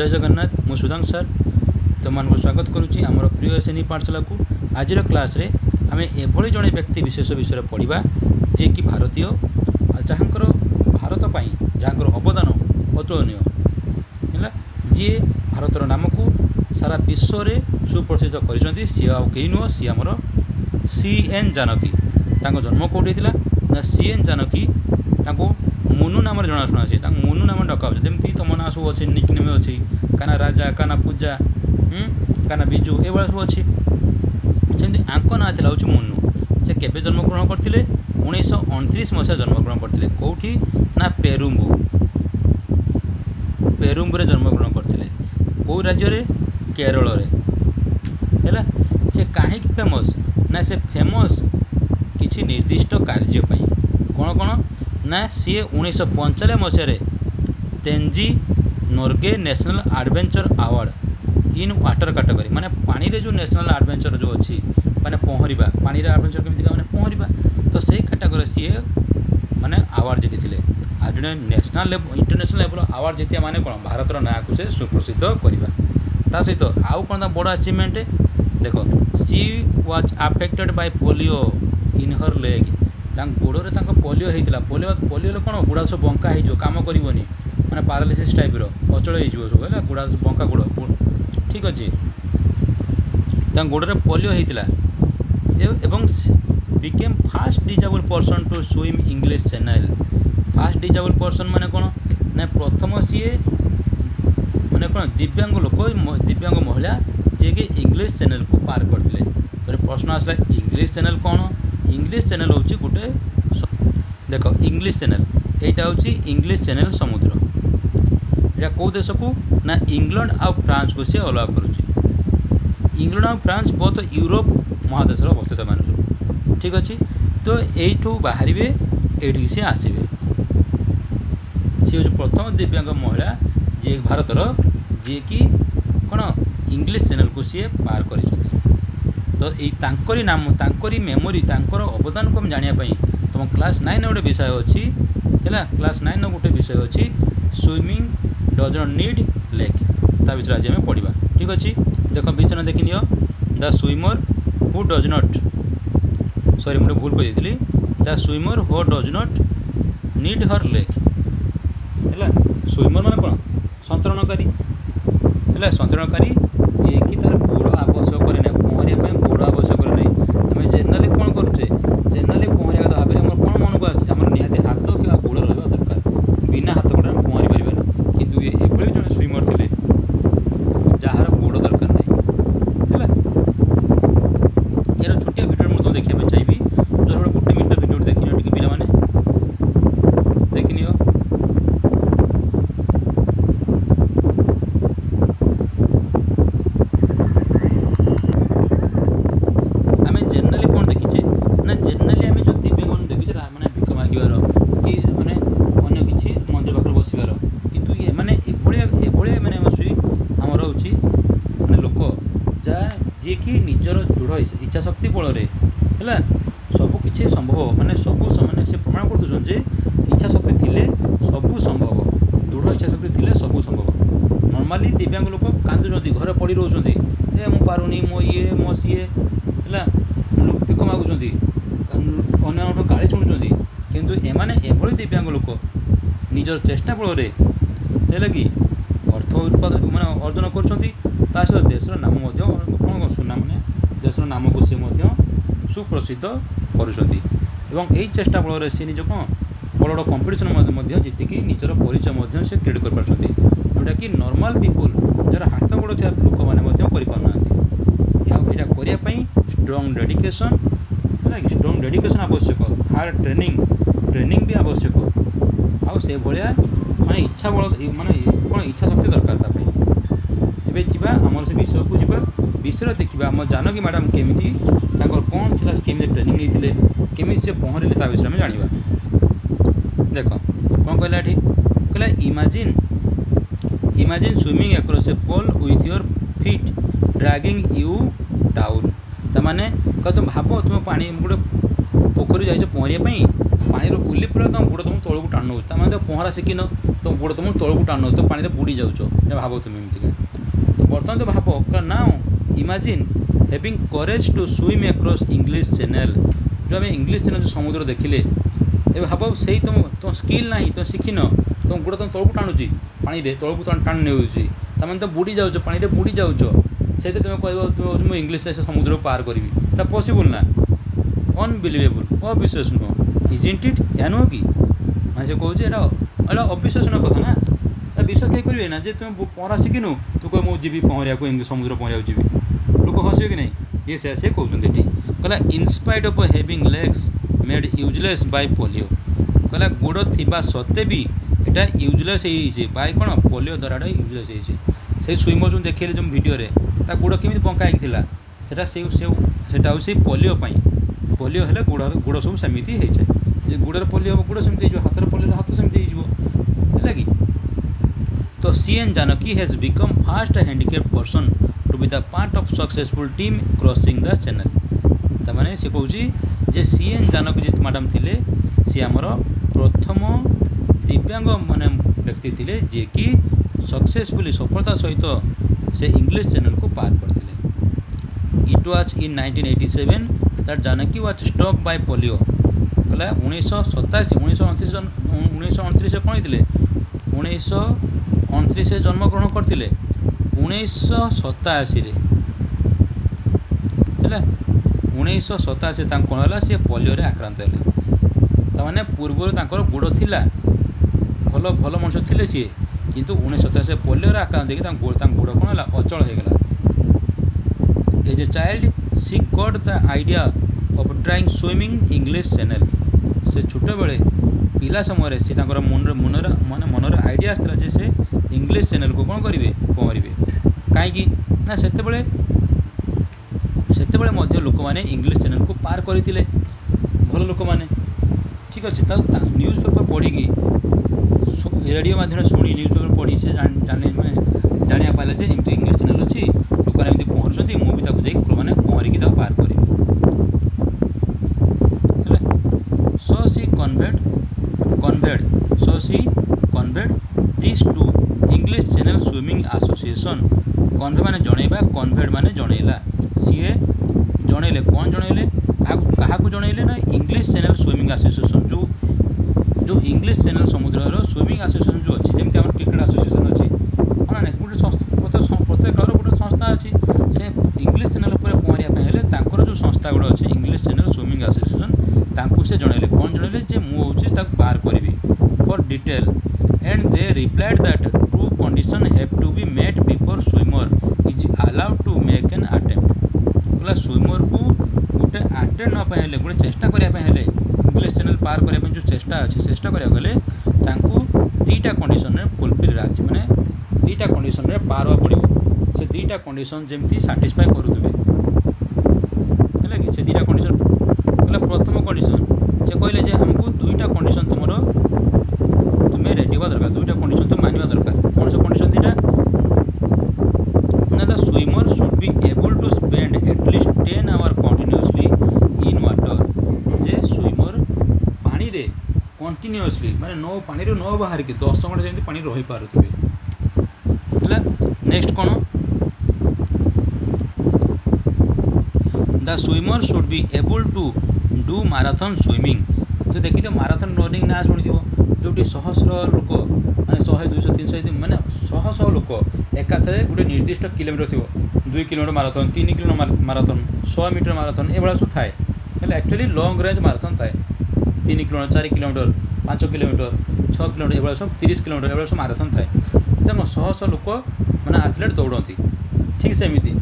जय जगन्नाथ मु सुधांशु सर तुम स्वागत करुच्ची आमर प्रिय श्रेणी पाठशाला को आज क्लास रे आम एभली जड़े व्यक्ति विशेष विषय पढ़ा जे कि भारतीय जहाँकर भारत पाई जहाँकर अवदान अतुलनीय है जी भारतर नाम को सारा विश्व रे सुप्रसिद्ध कर सी आई नुह सी आमर CN जानकी जन्म कौटी ना CN जानकी मुनु नाम जनाशुना से मुनु नाम डका जमी तुम ना सब अच्छे निकनेम अच्छी काना राजा काना पूजा काना बिजु ये सब अच्छी सेमती आंक ना था हूँ मुनु से केवे जन्मग्रहण करते 1929 मसीहा जन्मग्रहण करते कौटी ना पेरुम्बुरे जन्मग्रहण करते कौ राज्य रे केरल रे है से कहीं फेमस ना से फेमस किसी निर्दिष्ट कार्यपाई कौन कौन ना सी 1995 मसीह Tenzing Norgay national adventure award in water category माने पानी रे जो नेशनल एडवेंचर जो अच्छी माने पहरिबा पानी रे एडवेंचर केमिति माने पहरिबा तो सही कैटेगरी सी माने अवार्ड जीति आज जड़े national level international level award Jitiya माने कौन भारतर ना को से सुप्रसिद्ध करवा ता सहित आउ कौन बड़ अचीवमेंट देखो she was affected by polio in her leg गोड़े पोलियो होता पोलियो कौन गुड़ा सब बंका हो कम करनी मैंने पारालीसीस टाइप अचल हो सब है गुड़ा बंका गोड़ ठीक अच्छे गोड़े पोलियो होता एवं became first disabled person to swim English channel first disabled person माने कौन ना प्रथम सी माने कौन दिव्यांग लोक दिव्यांग महिला जे कि इंग्लिश चैनल को पार करते प्रश्न आसला इंग्लिश चैनल कौन इंग्लिश चैनल हूँ गोटे देख इंग्लिश चैनल यहाँ हूँ इंग्लिश चैनल समुद्र यहाँ कौ देश को ना इंग्लैंड आ फ्रांस को सी अलग करुच्ची इंग्लैंड आ फ्रांस बहुत यूरोप महादेश अवस्थित मान सब ठीक अच्छे तो यू बाहर ये सी आसवे सी हूँ प्रथम दिव्यांग महिला जी भारतर जी कि कौन इंग्लिश चैनल को सी पार कर तो यही नाम तांकरी मेमोरी तांकर अवदान को जानापी तुम क्लास 9 गोटे विषय अच्छी है क्लास 9 गोटे विषय अच्छी swimming does not need leg ता विषय आज आम पढ़ा ठीक अच्छे देख विषय देखी neo the swimmer who does not sorry मुझे भूल कही the swimmer who does not need her leg है स्विमर मान कौन संतरणकारी है संतरणकारी जी कि तार गोड़ आवश्यक करे पहरिया गोड़ आवश्यक नहीं आम जेनराली कौन करुचे जेनराली पहरिया भाव में कौन मन को आम निहाती हाथ कि गोड़ रहा दरकार बिना हाथ गोड़ पहरी पारे कितु ये जड़े स्विमर थे जार गोड़ दरकार नहीं है यार छोटिया भिडियो मुझे देखा चाहिए जो गोटे मिनट भिडियो देखनी टी पे देखनी जी कि निजर दृढ़ इच्छा शक्ति बल है सबकि संभव माने सब माने से प्रमाण कर दूसरे इच्छा शक्ति थिले सबू संभव दृढ़ इच्छा शक्ति थिले सबू संभव नॉर्मली दिव्यांग लोक कांदुंट घरे पड़ी रोचे मु पारुनी मो ये मो सी है भिक मागुंट अन्य गाड़ी शुणुंट किंतु एमाने एभली दिव्यांग लोक निजर चेष्टा बल है कि अर्थ उत्पादन माने अर्जन कर सहित देशर नाम कौन सुनाम देशर नाम को सी सुप्रसिद्ध करुँच यही चेष्टा बल सी निज कौन बड़ बड़ कंपिटिशन जीतिकी निजर परिचय से क्रिएट कर जोटा कि नॉर्मल पीपुल जार हाथ गोड़ थी लोक मैंने करने स्ट्रॉन्ग डेडिकेशन है स्ट्रॉन्ग डेडिकेशन आवश्यक हार्ड ट्रेनिंग भी आवश्यक से भाया माने इच्छा बल माने कौन इच्छा शक्ति दरकार एबे जीवा आमर से विषय को जीवा विषय देखा आम जानकी मैडम केमी कौन थी केमी ट्रेनिंग नहीं केमी से पहरिले ता विषय में जाना देख कौन कहला कहला imagine swimming across a pool with your feet dragging you down ताने कह तुम भाव तुम पानी गोटे पोखरी जाइए पहरिया ପାଣିରୁ ଓହ୍ଲି ପଡ଼ିଲା ତୁମ ଗୋଡ଼ ତୁମକୁ ତଳକୁ ଟାଣି ନେଉଛି, ତାମାନେ ପହଁରା ଶିଖିନ, ତୁମ ଗୋଡ଼ ତୁମକୁ ତଳକୁ ଟାଣି ନେଉଛି, ତ ପାଣିରେ ବୁଡ଼ି ଯାଉଛ। ଭାବ ତୁମେ ଏମିତିକା। ତ ବର୍ତ୍ତମାନ ତ ଭାବ now imagine having courage to swim across English channel. ଯେଉଁ ଆମେ ଇଂଲିଶ ଚ୍ୟାନେଲ୍ ଯେଉଁ ସମୁଦ୍ର ଦେଖିଲେ, ଏବେ ଭାବ ସେଇ ତୁମ ସ୍କିଲ୍ ନାହିଁ, ତୁମେ ଶିଖିନ, ତୁମ ଗୋଡ଼ ତୁମ ତଳକୁ ଟାଣୁଛି, ପାଣିରେ ତଳକୁ ଟାଣି ନେଉଛି, ତାମାନେ ତ ବୁଡ଼ି ଯାଉଛ, ପାଣିରେ ବୁଡ଼ି ଯାଉଛ। ସେଇଠି ତୁମେ କହିବ ମୁଁ ଇଂଲିଶ ସମୁଦ୍ରକୁ ପାର କରିବି, ଏଇଟା ପସିବୁଲ୍ ନା, ଅନବିଲିଭେବୁଲ୍, ଅବିଶ୍ୱାସ ନୁହଁ। ଇଜଣ୍ଟ ଇଟ୍? ଏହା ନୁହଁ କି? ମାନେ ସେ କହୁଛି ଏଇଟା ଅବିଶ୍ୱାସନୀୟ କଥା ନା, ଏଇଟା ବିଶ୍ୱାସ କେହି କରିବେ ନା ଯେ ତୁମେ ପହଁରା ଶିଖିନୁ, ତୁ କହ ମୁଁ ଯିବି ପହଁରିବାକୁ, ସମୁଦ୍ର ପହଁରିବାକୁ ଯିବି, ଲୋକ ହସିବେ କି ନାହିଁ? ଇଏ ସେ କହୁଛନ୍ତି ଏଠି, କହିଲା in spite of having legs made useless by polio. କହିଲା ଗୋଡ଼ ଥିବା ସତ୍ତ୍ୱେ ବି ଏଇଟା ୟୁଜଲେସ୍ ହେଇଯାଇଛି ବାଇ କ'ଣ? ପୋଲିଓ ଦ୍ୱାରା ଏଇଟା ୟୁଜଲେସ୍ ହେଇଛି। ସେଇ ସୁଇମର ଯେଉଁ ଦେଖେଇଲେ ଯେଉଁ ଭିଡ଼ିଓରେ, ତା ଗୋଡ଼ କେମିତି ବଙ୍କା ହେଇକି ଥିଲା, ସେଇଟା ସେଇଟା ହେଉଛି ସେଇ ପୋଲିଓ ପାଇଁ। ପୋଲିଓ ହେଲେ ଗୋଡ଼ ସବୁ ସେମିତି ହେଇଯାଏ। ଯେ ଗୋଡ଼ରେ ପୋଲିଓ ହେବ, ଗୋଡ଼ ସେମିତି ହେଇଯିବ, ହାତରେ ପୋଲିଓ ହେଲେ ହାତ ସେମିତି ହେଇଯିବ, ହେଲା କି? ତ CN Janaki has become first handicapped person to be the part of successful team crossing the channel. ତାମାନେ ସେ କହୁଛି ଯେ CN ଜାନକୀ ଯେ ମ୍ୟାଡ଼ାମ୍ ଥିଲେ, ସିଏ ଆମର ପ୍ରଥମ ଦିବ୍ୟାଙ୍ଗ ମାନେ ବ୍ୟକ୍ତି ଥିଲେ ଯିଏକି ସକ୍ସେସଫୁଲି ସଫଳତା ସହିତ ସେ ଇଂଲିଶ ଚ୍ୟାନେଲ୍କୁ ପାର କରିଥିଲେ। It was in 1987 that Janaki was stock Bai polio. କହିଲା 1929 କ'ଣ ହେଇଥିଲେ? 1929 ଜନ୍ମଗ୍ରହଣ କରିଥିଲେ, 1987 ହେଲା, 1987 ତାଙ୍କୁ କ'ଣ ହେଲା? ସିଏ ପୋଲିଓରେ ଆକ୍ରାନ୍ତ ହେଲେ। ତାମାନେ ପୂର୍ବରୁ ତାଙ୍କର ଗୋଡ଼ ଥିଲା, ଭଲ ମଣିଷ ଥିଲେ ସିଏ, କିନ୍ତୁ 1987 ପୋଲିଓରେ ଆକ୍ରାନ୍ତ ହେଇକି ତାଙ୍କ ଗୋଡ଼ କ'ଣ ହେଲା? ଅଚଳ ହେଇଗଲା। Age A child C got the idea of trying swimming English channel. ସେ ଛୋଟବେଳେ ପିଲା ସମୟରେ ସେ ତାଙ୍କର ମନରେ ଆଇଡ଼ିଆ ଆସିଥିଲା ଯେ ସେ ଇଂଲିଶ ଚ୍ୟାନେଲ୍କୁ କ'ଣ କରିବେ? ପହଁରିବେ। କାହିଁକି ନା ସେତେବେଳେ ମଧ୍ୟ ଲୋକମାନେ ଇଂଲିଶ ଚ୍ୟାନେଲ୍କୁ ପାର କରିଥିଲେ, ଭଲ ଲୋକମାନେ। ଠିକ୍ ଅଛି, ତ ନ୍ୟୁଜ୍ ପେପର୍ ପଢ଼ିକି, ରେଡ଼ିଓ ମାଧ୍ୟମରେ ଶୁଣି, ନ୍ୟୁଜ୍ ପେପର୍ ପଢ଼ି ସେ ଜାଣିବା ପାଇଲା ଯେ ଏମିତି ଇଂଲିଶ ଚ୍ୟାନେଲ୍ ଅଛି, ଲୋକମାନେ ଏମିତି ପହଁରୁଛନ୍ତି, ମୁଁ ବି ତାକୁ ଯାଇକି ପହଁରିକି ତାକୁ ପାର କରିବି, ହେଲା। So she conveyed this to English channel swimming association. Convey ମାନେ ଜଣେଇବା, କନଭେଡ୍ ମାନେ ଜଣେଇଲା। ସିଏ ଜଣେଇଲେ, କ'ଣ ଜଣେଇଲେ? କାହାକୁ ଜଣେଇଲେ ନା ଇଂଲିଶ ଚ୍ୟାନେଲ୍ ସୁଇମିଂ ଆସୋସିଏସନ୍, ଯେଉଁ ଇଂଲିଶ ଚ୍ୟାନେଲ୍ ସମୁଦ୍ରର ସୁଇମିଂ ଆସୋସିଏସନ୍ ଯେଉଁ ଅଛି, ଯେମିତି ଆମର କ୍ରିକେଟ୍ ଆସୋସିଏସନ୍ ଅଛି, ହଁ ନା, ପ୍ରତ୍ୟେକ ଘର ଗୋଟେ ସଂସ୍ଥା ଅଛି। ସେ ଇଂଲିଶ ଚ୍ୟାନେଲ୍ ଉପରେ ପହଁରିବା ପାଇଁ ହେଲେ ତାଙ୍କର ଯେଉଁ ସଂସ୍ଥା ଗୁଡ଼ା ଅଛି, ଇଂଲିଶ ଚ୍ୟାନେଲ୍ ସୁଇମିଂ ଆସୋସିଏସନ୍, ତାଙ୍କୁ ସେ ଜଣେଇଲେ, କ'ଣ ଜଣେଇଲେ? ଯେ ମୁଁ ହେଉଛି ତାକୁ ପାର କରିବି for detail, and they replied that two conditions have to be met before swimmer is allowed to make an attempt। କହିଲା ସ୍ୱିମର୍କୁ ଗୋଟେ ଆଟେମ୍ପ୍ଟ ନେବା ପାଇଁ ହେଲେ, ଗୋଟେ ଚେଷ୍ଟା କରିବା ପାଇଁ ହେଲେ, ଇଂଲିଶ ଚ୍ୟାନେଲ୍ ପାର କରିବା ପାଇଁ ଯେଉଁ ଚେଷ୍ଟା ଅଛି, ଚେଷ୍ଟା କରିବାକୁ ହେଲେ ତାଙ୍କୁ ଦୁଇଟା କଣ୍ଡିସନରେ ଫୁଲଫିଲ୍ ଅଛି, ମାନେ ଦୁଇଟା କଣ୍ଡିସନରେ ପାର ହେବାକୁ ପଡ଼ିବ। ସେ ଦୁଇଟା କଣ୍ଡିସନ୍ ଯେମିତି ସାଟିସ୍ଫାଏ କରୁଥିବେ, ହେଲା କି? ସେ ଦୁଇଟା କଣ୍ଡିସନ୍ କହିଲା, ପ୍ରଥମ କଣ୍ଡିସନ୍ ସେ କହିଲେ ଯେ ଆମକୁ ଦୁଇଟା କଣ୍ଡିସନ୍ ତୁମେ ରେଡ଼ି ହେବା ଦରକାର, ଦୁଇଟା କଣ୍ଡିସନ୍ ତୁମେ ମାନିବା ଦରକାର। କ'ଣ ସବୁ କଣ୍ଡିସନ୍ ଦୁଇଟା? ନା the swimmer should be able to spend at least 10 hours continuously in water. ଯେ ସ୍ୱିମର୍ ପାଣିରେ କଣ୍ଟିନ୍ୟୁଅସ୍ଲି, ମାନେ ପାଣିରୁ ନ ବାହାରିକି 10 ଘଣ୍ଟା ଯେମିତି ପାଣି ରହିପାରୁଥିବେ, ହେଲା। ନେକ୍ସଟ କ'ଣ? The swimmer should be able to do marathon swimming. ତ ଦେଖିଥିବ ମାରାଥନ୍ ରନିଂ ନାଁ ଶୁଣିଥିବ, ଯେଉଁଠି ଶହ ଲୋକ, ମାନେ 100, 200, 300, ମାନେ ଶହ ଲୋକ ଏକାଥରେ ଗୋଟେ ନିର୍ଦ୍ଦିଷ୍ଟ କିଲୋମିଟର ଥିବ, 2 kilometer marathon, 3 kilometer marathon, 100 meter marathon, ଏଭଳିଆ ସବୁ ଥାଏ। ହେଲେ ଆକ୍ଚୁଆଲି ଲଙ୍ଗ୍ ରେଞ୍ଜ ମାରାଥନ୍ ଥାଏ, 3 କିଲୋମିଟର, 4 କିଲୋମିଟର, 5 କିଲୋମିଟର, 6 କିଲୋମିଟର, ଏଭଳିଆ ସବୁ 30 କିଲୋମିଟର, ଏଭଳିଆ ସବୁ ମାରାଥନ୍ ଥାଏ। ତେଣୁ ଶହ ଲୋକ ମାନେ ଆଥଲେଟ୍ ଦୌଡ଼ନ୍ତି। ଠିକ୍ ସେମିତି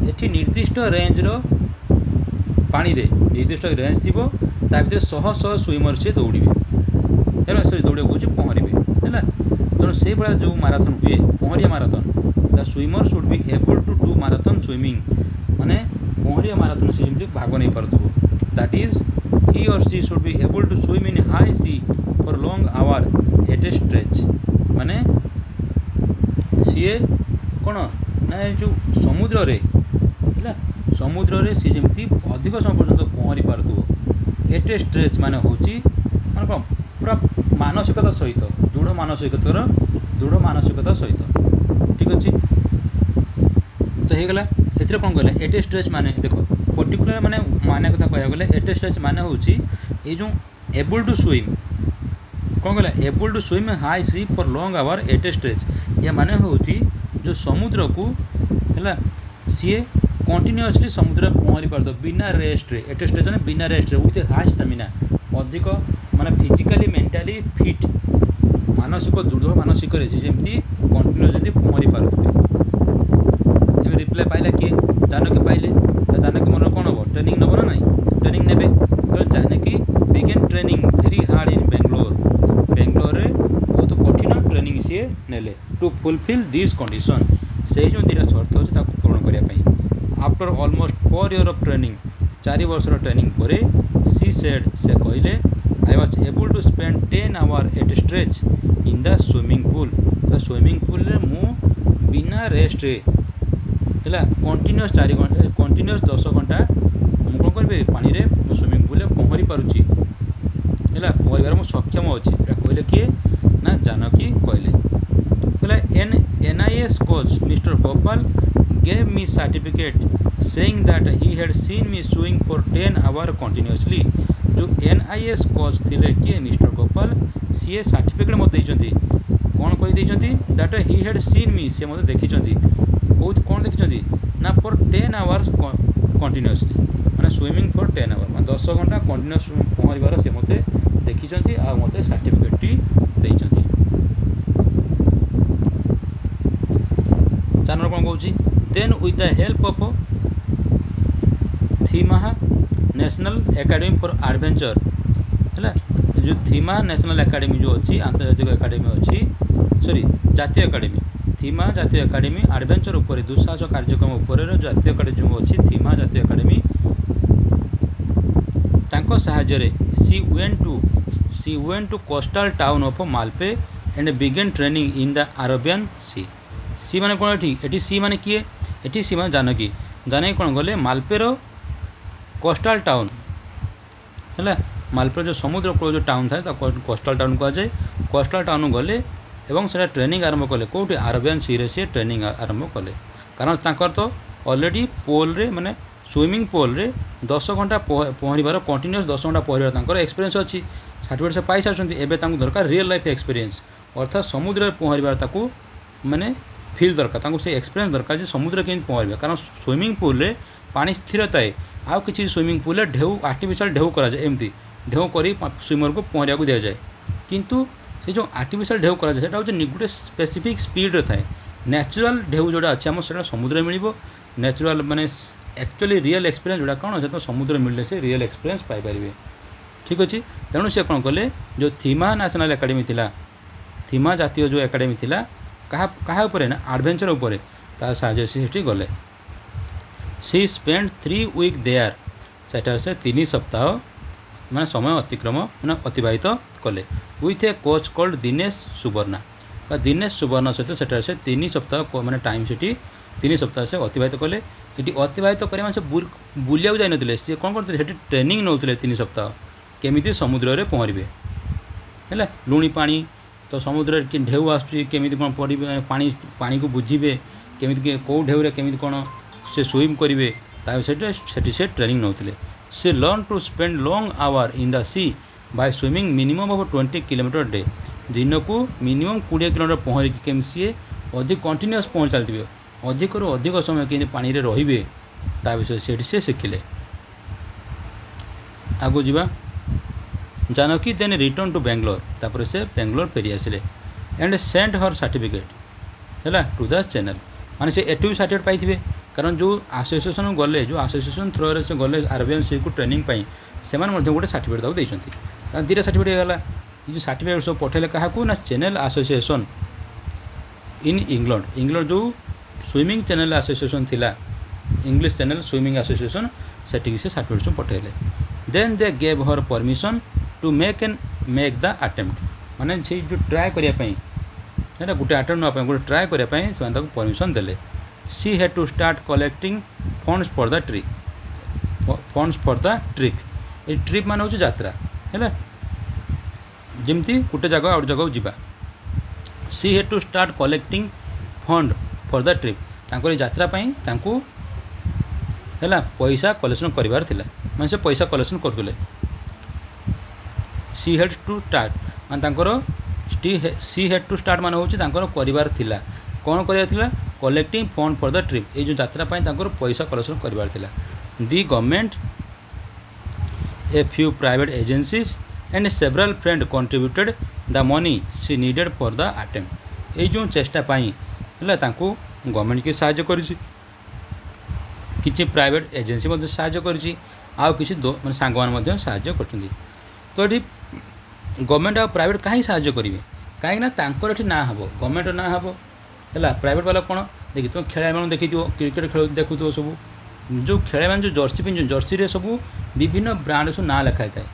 ଏଠି ନିର୍ଦ୍ଦିଷ୍ଟ ରେଞ୍ଜର ପାଣିରେ ନିର୍ଦ୍ଦିଷ୍ଟ ରେଞ୍ଜ ଥିବ, ତା ଭିତରେ ଶହ ସ୍ୱିମର୍ ସିଏ ଦୌଡ଼ିବେ, ହେଲା। ସେ ଦୌଡ଼ିବାକୁ କହୁଛି ପହଁରିବେ, ହେଲା। ତେଣୁ ସେଇଭଳିଆ ଯେଉଁ ମାରାଥନ୍ ହୁଏ, ପହଁରିଆ marathon, the swimmer should be able to do marathon swimming, ମାନେ ପହଁରିଆ ମାରାଥନ୍ ସେ ଯେମିତି ଭାଗ ନେଇପାରୁଥିବ। That is he or she should be able to swim in high sea for long hours at a stretch. ମାନେ ସିଏ କ'ଣ ନା ଯେଉଁ ସମୁଦ୍ରରେ, ହେଲା, ସମୁଦ୍ରରେ ସିଏ ଯେମିତି ଅଧିକ ସମୟ ପର୍ଯ୍ୟନ୍ତ ପହଁରି ପାରୁଥିବ। ଏଟ୍ ଏ ଷ୍ଟ୍ରେଚ୍ ମାନେ ହେଉଛି ମାନେ କ'ଣ ପୁରା ମାନସିକତା ସହିତ ଦୃଢ଼ ମାନସିକତା ସହିତ। ଠିକ୍ ଅଛି, ତ ହେଇଗଲା। ଏଥିରେ କ'ଣ କହିଲା ଏଟେ ଷ୍ଟ୍ରେଚ୍ ମାନେ ଦେଖ ପର୍ଟିକୁଲାର ମାନେ କଥା କହିବାକୁ ଗଲେ ଏଟେ ଷ୍ଟ୍ରେଚ୍ ମାନେ ହେଉଛି ଏଇ ଯେଉଁ ଏବୁଲ୍ ଟୁ ସୁଇମ୍, କ'ଣ କହିଲା able to swim high sea for long hours at a stretch. ଏହା ମାନେ ହେଉଛି ଯେଉଁ ସମୁଦ୍ରକୁ ହେଲା ସିଏ କଣ୍ଟିନ୍ୟୁଅସଲି ସମୁଦ୍ରରେ ପହଁରି ପାରୁଥିବ ବିନା ରେଷ୍ଟରେ। ଏଟେ ଷ୍ଟ୍ରେଚ୍ ମାନେ ବିନା ରେଷ୍ଟରେ ୱିଥ୍ ହାଇ ଷ୍ଟାମିନା, ଅଧିକ ଫିଜିକାଲି ମେଣ୍ଟାଲି ଫିଟ୍, ମାନସିକ ଦୃଢ଼ ମାନସିକରେ ସେ ଯେମିତି କଣ୍ଟିନ୍ୟୁଅସ୍ ଯେମିତି ପହଁରି ପାରୁଥିବେ। ଏବେ ରିପ୍ଲାଏ ପାଇଲା କିଏ? ଜାନକୀ ପାଇଲେ। ତ ଜାନକୀ ମୋର କ'ଣ ହେବ ଟ୍ରେନିଂ ନେବ ନା ନାହିଁ? ଟ୍ରେନିଂ ନେବେ। ତ Janaki began training very hard in ବେଙ୍ଗଲୋରରେ ବହୁତ କଠିନ ଟ୍ରେନିଂ ସିଏ ନେଲେ ଟୁ ଫୁଲଫିଲ୍ ଦିସ୍ କଣ୍ଡିସନ୍। ସେଇ ଯେଉଁ ଦୁଇଟା ସର୍ତ୍ତ ଅଛି ତାକୁ ପୂରଣ କରିବା ପାଇଁ। After almost 4 years of training, 4 ବର୍ଷର ଟ୍ରେନିଂ ପରେ ସି ସେଡ୍ ସେ କହିଲେ I was able to spend 10 hours at stretch in the swimming pool। ତ ସୁଇମିଂ ପୁଲ୍ରେ ମୁଁ ବିନା ରେଷ୍ଟରେ ହେଲା କଣ୍ଟିନ୍ୟୁଅସ୍ 10 ଘଣ୍ଟା ମୁଁ କ'ଣ କରିବି ପାଣିରେ ମୁଁ ସୁଇମିଂ ପୁଲ୍ରେ ପହଁରି ପାରୁଛି ହେଲା, ପହଁରିବାର ମୁଁ ସକ୍ଷମ ଅଛି। ଏଇଟା କହିଲେ କିଏ? ନା ଜାନକୀ କହିଲେ। କହିଲା NIS coach mister Gopal gave me certificate saying that he had seen me swimming for 10 hours continuously। जो NIS କୋଚ୍ ଥିଲେ କିଏ? ମିଷ୍ଟର ଗୋପାଲ। ସିଏ ସାର୍ଟିଫିକେଟ୍ ମୋତେ ଦେଇଛନ୍ତି। କ'ଣ କହିଦେଇଛନ୍ତି? ଦ୍ୟାଟ୍ ହି ହ୍ୟାଡ୍ ସିନ୍ ମି, ସେ ମୋତେ ଦେଖିଛନ୍ତି। କେଉଁଠି କ'ଣ ଦେଖିଛନ୍ତି? ନା ଫର୍ 10 hours କଣ୍ଟିନ୍ୟୁଅସଲି, ମାନେ ସୁଇମିଂ ଫର୍ 10 hours, ମାନେ 10 ଘଣ୍ଟା କଣ୍ଟିନ୍ୟୁଅସ୍ ପହଁରିବାର ସେ ମୋତେ ଦେଖିଛନ୍ତି ଆଉ ମୋତେ ସାର୍ଟିଫିକେଟ୍ଟି ଦେଇଛନ୍ତି। ଚାନର କ'ଣ କହୁଛି? Then with the help of Thimayya national academy for adventure ହେଲା, ଯେଉଁ ଥିମା ନ୍ୟାସନାଲ୍ ଏକାଡେମୀ ଯେଉଁ ଅଛି ଆନ୍ତର୍ଜାତିକ ଏକାଡେମୀ ଅଛି, ଜାତୀୟ ଏକାଡେମୀ, ଥିମା ଜାତୀୟ ଏକାଡେମୀ ଆଡ଼ଭେଞ୍ଚର ଉପରେ ଦୁଃସାହସ କାର୍ଯ୍ୟକ୍ରମ ଉପରେ ଜାତୀୟ ଏକାଡେମୀ ଯେଉଁ ଅଛି ଥିମା ଜାତୀୟ ଏକାଡେମୀ, ତାଙ୍କ ସାହାଯ୍ୟରେ she went to coastal town of Malpe and began training in the Arabian sea. Sea ମାନେ କ'ଣ ଏଠି ସି ମାନେ କିଏ? ଏଠି ସି ମାନେ ଜାନକୀ କ'ଣ ଗଲେ ମାଲପେର କୋଷ୍ଟାଲ୍ ଟାଉନ୍ ହେଲା, ମାଲପେର ଯେଉଁ ସମୁଦ୍ର କୂଳ ଯେଉଁ ଟାଉନ୍ ଥାଏ ତାକୁ କୋଷ୍ଟାଲ୍ ଟାଉନ୍ କୁହାଯାଏ। କୋଷ୍ଟାଲ୍ ଟାଉନ୍ ଗଲେ ଏବଂ ସେଟା ଟ୍ରେନିଂ ଆରମ୍ଭ କଲେ। କେଉଁଠି? ଆରବିଆନ୍ ସିରେ ସିଏ ଟ୍ରେନିଂ ଆରମ୍ଭ କଲେ। କାରଣ ତାଙ୍କର ତ ଅଲରେଡ଼ି ପୋଲ୍ରେ ମାନେ ସୁଇମିଂ ପୋଲ୍ରେ 10 ଘଣ୍ଟା ପହଁରିବାର କଣ୍ଟିନ୍ୟୁଅସ୍ 10 ଘଣ୍ଟା ପହଁରିବାର ତାଙ୍କର ଏକ୍ସପିରିଏନ୍ସ ଅଛି, ସାର୍ଟିଫିକେଟ୍ ସେ ପାଇସାରିଛନ୍ତି। ଏବେ ତାଙ୍କୁ ଦରକାର ରିଅଲ୍ ଲାଇଫ୍ ଏକ୍ସପିରିଏନ୍ସ, ଅର୍ଥାତ୍ ସମୁଦ୍ରରେ ପହଁରିବାର ତାକୁ ମାନେ ଫିଲ୍ ଦରକାର, ତାଙ୍କୁ ସେ ଏକ୍ସପିରିଏନ୍ସ ଦରକାର ଯେ ସମୁଦ୍ରରେ କେମିତି ପହଁରିବେ। କାରଣ ସୁଇମିଂ ପୁଲ୍ରେ ପାଣି ସ୍ଥିର ଥାଏ, ଆଉ କିଛି ସୁଇମିଂ ପୁଲ୍ରେ ଆର୍ଟିଫିସିଆଲ୍ ଢେଉ କରାଯାଏ, ଏମିତି ଢେଉ କରି ସୁଇମର୍କୁ ପହଁରିବାକୁ ଦିଆଯାଏ। କିନ୍ତୁ ସେ ଯେଉଁ ଆର୍ଟିଫିସିଆଲ୍ ଢେଉ କରାଯାଏ ସେଇଟା ହେଉଛି ଗୋଟେ ସ୍ପେସିଫିକ୍ ସ୍ପିଡ଼୍ରେ ଥାଏ। ନ୍ୟାଚୁରାଲ୍ ଢେଉ ଯେଉଁଟା ଅଛି ଆମର ସେଇଟା ସମୁଦ୍ରରେ ମିଳିବ। ନ୍ୟାଚୁରାଲ୍ ମାନେ ଆକ୍ଚୁଆଲି ରିଅଲ୍ ଏକ୍ସପିରିଏନ୍ସ ଯେଉଁଟା କ'ଣ ସେଟା ସମୁଦ୍ରରେ ମିଳିଲେ ସେ ରିଅଲ୍ ଏକ୍ସପିରିଏନ୍ସ ପାଇପାରିବେ। ଠିକ୍ ଅଛି, ତେଣୁ ସେ କ'ଣ କଲେ ଯେଉଁ ଥିମା ନ୍ୟାସନାଲ୍ ଏକାଡେମୀ ଥିଲା, ଥିମା ଜାତୀୟ ଯେଉଁ ଏକାଡେମୀ ଥିଲା କାହା ଉପରେ? ନା ଆଡ଼ଭେଞ୍ଚର ଉପରେ, ତା ସାହାଯ୍ୟରେ ସେ ସେଠି ଗଲେ। ସି ସ୍ପେଣ୍ଡ 3 weeks ଦେୟାର, ସେଠାରେ ସେ 3 ସପ୍ତାହ ମାନେ ସମୟ ଅତିବାହିତ କଲେ। With a coach called Dinesh Subarna, ବା ଦିନେଶ ସୁବର୍ଣ୍ଣା ସହିତ ସେଠାରେ ସେ 3 ସପ୍ତାହ ମାନେ ଟାଇମ୍ ସେଠି 3 ସପ୍ତାହ ସେ ଅତିବାହିତ କଲେ। ଏଠି ଅତିବାହିତ କରିବା ମାନେ ସେ ବୁଲିବାକୁ ଯାଇନଥିଲେ, ସିଏ କ'ଣ କରୁଥିଲେ ସେଠି ଟ୍ରେନିଂ ନେଉଥିଲେ 3 ସପ୍ତାହ କେମିତି ସମୁଦ୍ରରେ ପହଁରିବେ ହେଲା। ଲୁଣି ପାଣି ତ ସମୁଦ୍ରରେ ଢେଉ ଆସୁଛି କେମିତି କ'ଣ ପଡ଼ିବେ, ପାଣିକୁ ବୁଝିବେ କେମିତି କେଉଁ ଢେଉରେ କେମିତି କ'ଣ ସେ ସୁଇମ୍ କରିବେ, ତା ସେଠି ସେ ଟ୍ରେନିଂ ନେଉଥିଲେ। ସେ learn to spend long hour in the sea by swimming minimum of 20 kilometer day. ଦିନକୁ ମିନିମମ୍ 20 କିଲୋମିଟର ପହଁରିକି କେମିତି ସିଏ ଅଧିକ କଣ୍ଟିନ୍ୟୁଅସ୍ ପହଁରି ଚାଲିଥିବେ, ଅଧିକରୁ ଅଧିକ ସମୟ କେମିତି ପାଣିରେ ରହିବେ ତା ବିଷୟରେ ସେଠି ସେ ଶିଖିଲେ। ଆଗକୁ ଯିବା। ଜାନକୀ ଦେନ୍ ରିଟର୍ନ ଟୁ ବେଙ୍ଗଲୋର, ତାପରେ ସେ ବେଙ୍ଗଲୋର ଫେରି ଆସିଲେ। ଆଣ୍ଡ ସେଣ୍ଡ ହର୍ ସାର୍ଟିଫିକେଟ୍ ହେଲା ଟୁ ଦ ଚ୍ୟାନେଲ୍, ମାନେ ସେ ଏଠୁ ବି ସାର୍ଟିଫିକେଟ୍ ପାଇଥିବେ। କାରଣ ଯେଉଁ ଆସୋସିଏସନ୍ ଗଲେ, ଯେଉଁ ଆସୋସିଏସନ୍ ଥ୍ରୋରେ ସେ ଗଲେ ଆରବିଆନ୍ ସିକୁ ଟ୍ରେନିଂ ପାଇଁ, ସେମାନେ ମଧ୍ୟ ଗୋଟେ ସାର୍ଟିଫିକେଟ୍ ତାକୁ ଦେଇଛନ୍ତି। ତାର 2ଟା ସାର୍ଟିଫିକେଟ୍ ହେଇଗଲା। ଏ ଯେଉଁ ସାର୍ଟିଫିକେଟ୍ ସବୁ ପଠାଇଲେ କାହାକୁ? ନା ଚ୍ୟାନେଲ୍ ଆସୋସିଏସନ୍ ଇନ୍ ଇଂଲଣ୍ଡ ଯେଉଁ ସୁଇମିଂ ଚ୍ୟାନେଲ୍ ଆସୋସିଏସନ୍ ଥିଲା, ଇଂଲିଶ ଚ୍ୟାନେଲ୍ ସୁଇମିଂ ଆସୋସିଏସନ୍, ସେଠିକି ସେ ସାର୍ଟିଫିକେଟ୍ ସବୁ ପଠାଇଲେ। Then they gave her permission to make the attempt, ମାନେ ସେଇ ଯେଉଁ ଟ୍ରାଏ କରିବା ପାଇଁ ହେଲା, ଗୋଟେ ଆଟେମ୍ପ୍ଟ ନେବା ପାଇଁ, ଗୋଟେ ଟ୍ରାଏ କରିବା ପାଇଁ ସେମାନେ ତାକୁ ପରମିସନ୍ ଦେଲେ। She had to start collecting funds for the trip. ଏ ଟ୍ରିପ୍ ମାନେ ହେଉଛି ଯାତ୍ରା ହେଲା। जमती गोटे जगह आउट जगह जावा she had to start collecting fund for the trip तांको यात्रा पई तांको हैला पैसा कलेक्शन करिवार थिला माने से पैसा कलेक्शन करथुले सी हैड टू स्टार्ट माने तांकर सी हैड टू स्टार्ट माने होची तांकर करिवार थिला कोन करिवार थिला collecting fund for the trip ए जो यात्रा पई तांकर पैसा कलेक्शन करिवार थिला the government a few private agencies and several friend contributed the money she needed for the attempt ए जो चेष्टा पाई है गवर्नमेंट की साहाय्य करिछि किछि प्राइवेट एजेंसी मध्य साहाय्य करिछि आउ किछि माने सांगवान मध्य साहाय्य करछन्ती तो एठी गवर्नमेंट आ प्राइवेट काहे साहाय्य करिवे काहे ना तांकर एठी ना हबो गवर्नमेंट ना हबो हैला प्राइवेट वाला कोन देखि तुम खेला मान देखिथिबो क्रिकेट खेल देखुथो सब जो खेला मान जो जर्सी पिन जर्सी रे सब विभिन्न ब्रांड सु ना लिखा थाए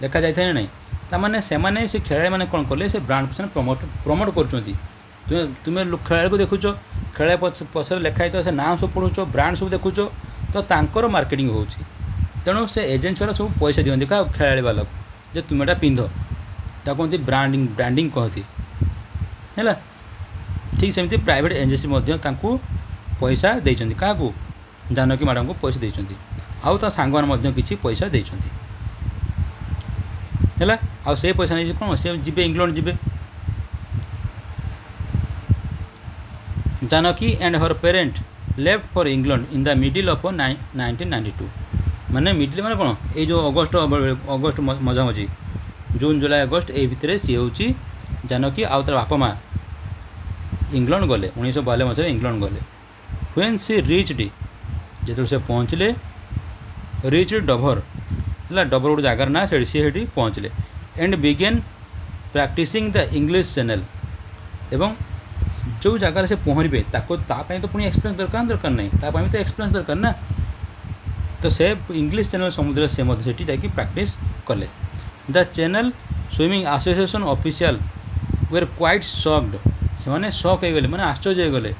लिखा जाय थाए नै ता माने से माने से खेला माने कोन करले से ब्रांड पछन प्रमोट करछन्ती तुम्हें खेला को देखुच खेला पछर लिखाई तो से नाम सब पढ़ुच ब्रांड सब देखुच तो तांकर मार्केटिंग होची तेणु से एजेंसी वाला सब पैसा दिखती क्या खेला वाला जो तुम एटा पिंध ता कहती ब्रांडिंग कहती है ठीक सेमती प्राइवेट एजेंसी पैसा देइछन्ती क्या जानकी मैडम को पैसा देइछन्ती आउ ता सांगवान मध्य किछि पैसा देइछन्ती है आ से पैसा नहीं कौन से जीवे इंग्लैंड जीवे Janaki and her parent left for England in the middle of 1992 माने मिडिल माने कौन ये जो अगस्ट मझामझी जून जुलाई अगस्ट ए भितर सी हूँ जानकी आउ तार बापा माँ इंग्लैंड गले 1992 मसीह इंग्लैंड गले व्हेन सी रिच्ड जो से पहुँचले रिच डभर है डभर गोटे जगार ना सी पहुँचले and began practising the English channel एवं जो जगार से पहुँचे तापाई तो पुणी एक्सपीरियंस दरकार नहीं तापाई तो एक्सपीरियंस दरकार ना तो से इंग्लिश चैनल समुद्र से जाकि प्रैक्टिस कले the channel swimming association official were quite shocked से माने शॉक हो गले माने आश्चर्य हो गले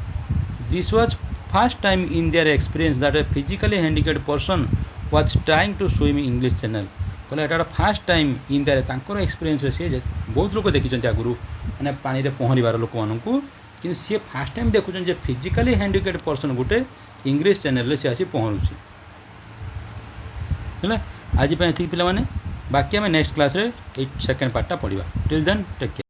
this was first time in their experience that a physically handicapped person was trying to swim English channel कहले एटा फर्स्ट टाइम इन देयर तांकर एक्सपीरियंस से बहुत लोग देखी आगुरी मैंने पानी में पहरबार लोक मानू कि सी फास्ट टाइम देखुन जे फिजिकली हैंडिकैप्ड पर्सन गोटे इंग्लिश चैनल सी आसी पहरुची है आज पे पाने बाकी आम नेक्स्ट क्लास रे सेकेंड पार्टा पढ़ा टिल देन टेक केयर।